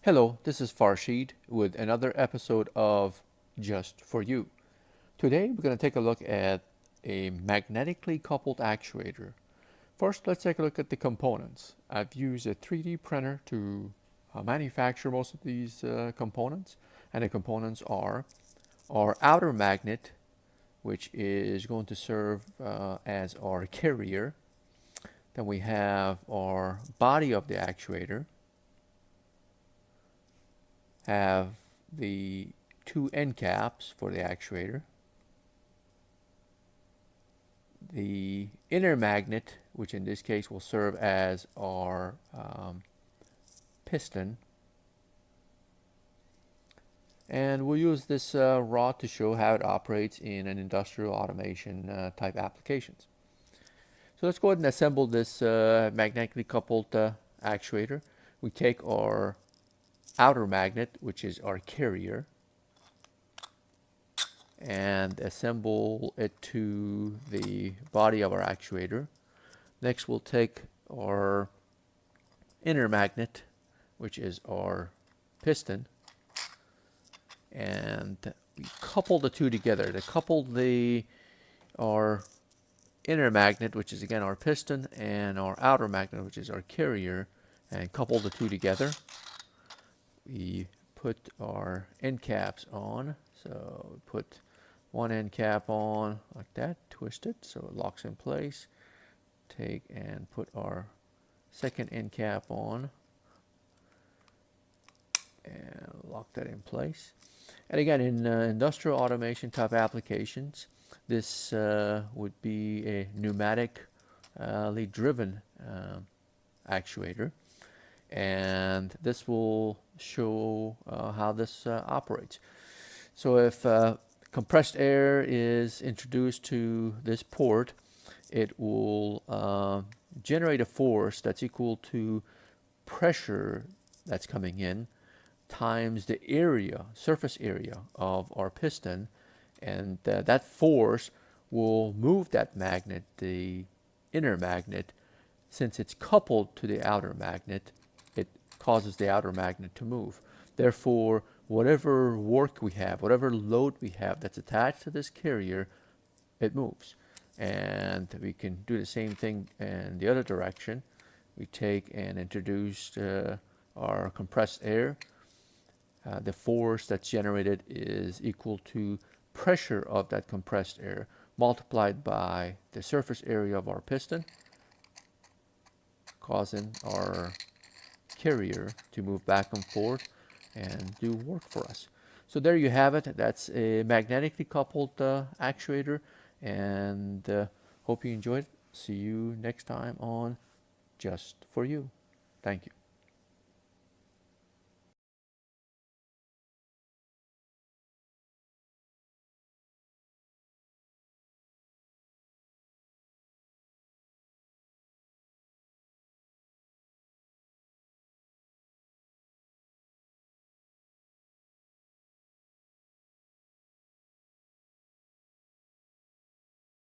Hello, this is Farshid with another episode of Just For You. Today we're going to take a look at a magnetically coupled actuator. First, let's take a look at the components. I've used a 3D printer to manufacture most of these components, and the components are our outer magnet, which is going to serve as our carrier. Then we have our body of the actuator, have the two end caps for the actuator, the inner magnet, which in this case will serve as our piston, and we'll use this rod to show how it operates in an industrial automation type applications. So let's go ahead and assemble this magnetically coupled actuator. We take our outer magnet, which is our carrier, and assemble it to the body of our actuator. Next, we'll take our inner magnet, which is our piston, and we couple the two together. To couple our inner magnet, which is again our piston, and our outer magnet, which is our carrier, and couple the two together, we put our end caps on. So we put one end cap on like that, twist it so it locks in place. Take and put our second end cap on and lock that in place. And again, in industrial automation type applications, this would be a pneumatically driven actuator, and this will show how this operates. So if compressed air is introduced to this port, it will generate a force that's equal to pressure that's coming in times the area, surface area of our piston, and that force will move that magnet, the inner magnet. Since it's coupled to the outer magnet, it causes the outer magnet to move. Therefore, whatever work we have, whatever load we have that's attached to this carrier, it moves. And we can do the same thing in the other direction. We take and introduce our compressed air. The force that's generated is equal to pressure of that compressed air multiplied by the surface area of our piston, causing our carrier to move back and forth and do work for us. So there you have it. That's a magnetically coupled actuator, and hope you enjoyed it. See you next time on Just For You. Thank you.